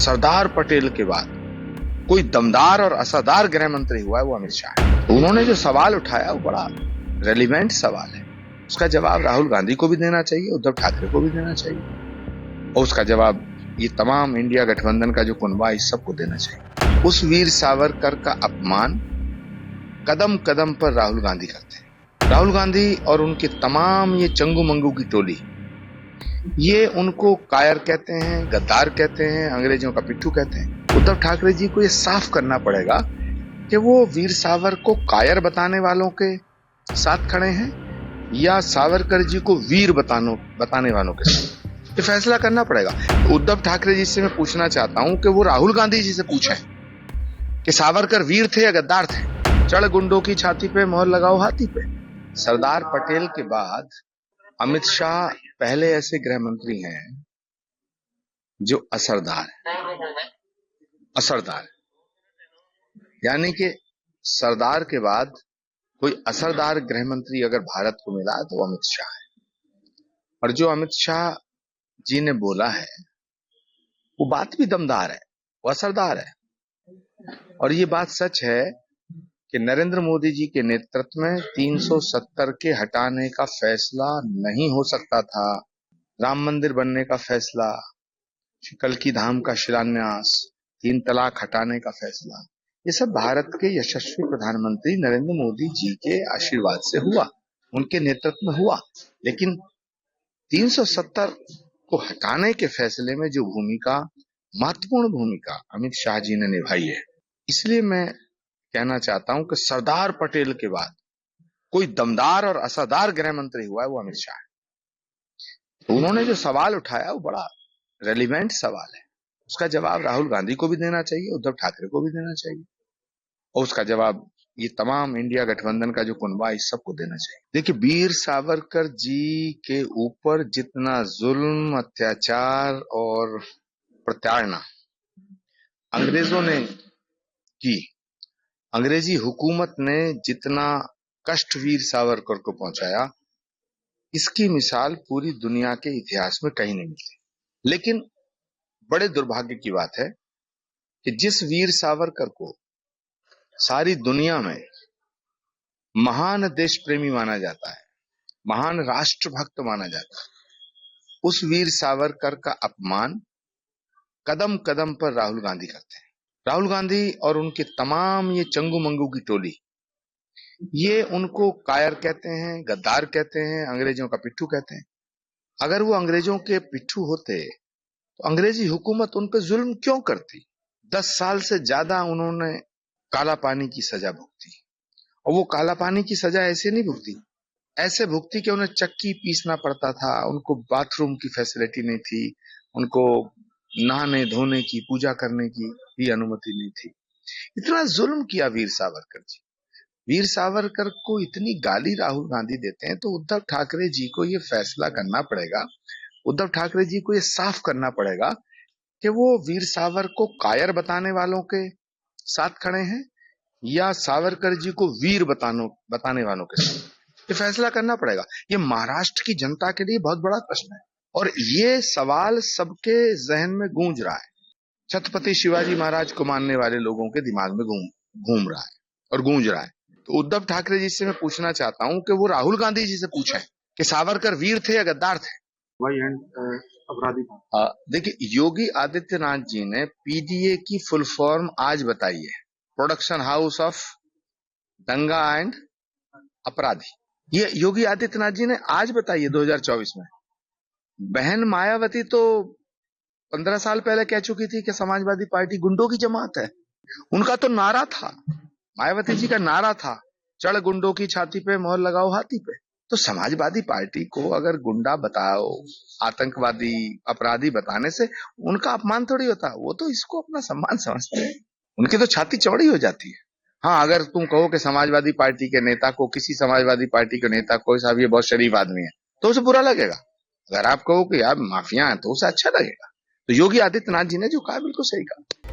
सरदार पटेल के बाद कोई दमदार और असरदार गृह मंत्री हुआ है वो अमित शाह है। तो उन्होंने जो सवाल उठाया वो बड़ा रेलिवेंट सवाल है। उसका जवाब राहुल गांधी को भी देना चाहिए, उद्धव ठाकरे को भी देना चाहिए, और उसका जवाब ये तमाम इंडिया गठबंधन का जो कुनबा इस सबको देना चाहिए। उस वीर सावरकर का अपमान कदम कदम पर राहुल गांधी करते हैं। राहुल गांधी और उनके तमाम ये चंगू मंगू की टोली, ये उनको कायर कहते हैं, गद्दार कहते हैं, अंग्रेजों का पिट्ठू कहते हैं। उद्धव ठाकरे जी को ये साफ करना पड़ेगा कि वो वीर सावर को कायर बताने वालों के साथ खड़े हैं या सावरकर जी को वीर बताने वालों के साथ। ये फैसला करना पड़ेगा। तो उद्धव ठाकरे जी से मैं पूछना चाहता हूं कि वो राहुल गांधी जी से पूछें कि सावरकर वीर थे या गद्दार थे। चढ़ गुंडों की छाती पे मोहर लगाओ हाथी पे। सरदार पटेल के बाद अमित शाह पहले ऐसे गृह मंत्री हैं जो असरदार है, यानी कि सरदार के बाद कोई असरदार गृह मंत्री अगर भारत को मिला तो अमित शाह है। और जो अमित शाह जी ने बोला है वो बात भी दमदार है, वो असरदार है। और ये बात सच है कि नरेंद्र मोदी जी के नेतृत्व में 370 के हटाने का फैसला नहीं हो सकता था। राम मंदिर बनने का फैसला, कल्की धाम का शिलान्यास, 3 तलाक हटाने का फैसला, ये सब भारत के यशस्वी प्रधानमंत्री नरेंद्र मोदी जी के आशीर्वाद से हुआ, उनके नेतृत्व में हुआ। लेकिन 370 को हटाने के फैसले में जो भूमिका, महत्वपूर्ण भूमिका अमित शाह जी ने निभाई है, इसलिए मैं कहना चाहता हूं कि सरदार पटेल के बाद कोई दमदार और असरदार गृह मंत्री हुआ है वो अमित शाह है। तो उन्होंने जो सवाल उठाया वो बड़ा रेलिवेंट सवाल है। उसका जवाब राहुल गांधी को भी देना चाहिए, उद्धव ठाकरे को भी देना चाहिए, और उसका जवाब ये तमाम इंडिया गठबंधन का जो कुनबा इस सबको देना चाहिए। देखिए, वीर सावरकर जी के ऊपर जितना जुल्म, अत्याचार और प्रताड़ना अंग्रेजों ने की, अंग्रेजी हुकूमत ने जितना कष्ट वीर सावरकर को पहुंचाया, इसकी मिसाल पूरी दुनिया के इतिहास में कहीं नहीं मिलती। लेकिन बड़े दुर्भाग्य की बात है कि जिस वीर सावरकर को सारी दुनिया में महान देश प्रेमी माना जाता है, महान राष्ट्रभक्त माना जाता है, उस वीर सावरकर का अपमान कदम कदम पर राहुल गांधी करते हैं। राहुल गांधी और उनके तमाम ये चंगू मंगू की टोली, ये उनको कायर कहते हैं, गद्दार कहते हैं, अंग्रेजों का पिट्ठू कहते हैं। अगर वो अंग्रेजों के पिट्ठू होते तो अंग्रेजी हुकूमत उन पर जुल्म क्यों करती? 10 साल से ज्यादा उन्होंने काला पानी की सजा भुगती, और वो काला पानी की सजा ऐसे नहीं भुगती, ऐसे भुगती कि उन्हें चक्की पीसना पड़ता था, उनको बाथरूम की फैसिलिटी नहीं थी, उनको नहाने धोने की, पूजा करने की भी अनुमति नहीं थी। इतना जुल्म किया वीर सावरकर जी। वीर सावरकर को इतनी गाली राहुल गांधी देते हैं, तो उद्धव ठाकरे जी को ये फैसला करना पड़ेगा, उद्धव ठाकरे जी को ये साफ करना पड़ेगा कि वो वीर सावर को कायर बताने वालों के साथ खड़े हैं या सावरकर जी को वीर बताने वालों के साथ। ये फैसला करना पड़ेगा। ये महाराष्ट्र की जनता के लिए बहुत बड़ा प्रश्न है, और ये सवाल सबके जहन में गूंज रहा है। छत्रपति शिवाजी महाराज को मानने वाले लोगों के दिमाग में घूम रहा है और गूंज रहा है। तो उद्धव ठाकरे जी से मैं पूछना चाहता हूं कि वो राहुल गांधी जी से पूछें कि सावरकर वीर थे या गद्दार थे। अपराधी। देखिए, योगी आदित्यनाथ जी ने पीडीए की फुल फॉर्म आज बताई है, प्रोडक्शन हाउस ऑफ दंगा एंड अपराधी। ये योगी आदित्यनाथ जी ने आज बताई है 2024 में। बहन मायावती तो 15 साल पहले कह चुकी थी कि समाजवादी पार्टी गुंडों की जमात है। उनका तो नारा था, मायावती जी का नारा था, चढ़ गुंडों की छाती पे मोहर लगाओ हाथी पे। तो समाजवादी पार्टी को अगर गुंडा बताओ, आतंकवादी, अपराधी बताने से उनका अपमान थोड़ी होता, वो तो इसको अपना सम्मान समझते हैं, उनकी तो छाती चौड़ी हो जाती है। हाँ, अगर तुम कहो कि समाजवादी पार्टी के नेता को, किसी समाजवादी पार्टी के नेता को, साहब ये बहुत शरीफ आदमी है, तो उसे बुरा लगेगा। अगर आप कहो कि यार माफिया है, तो उसे अच्छा लगेगा। तो योगी आदित्यनाथ जी ने जो कहा बिल्कुल सही कहा।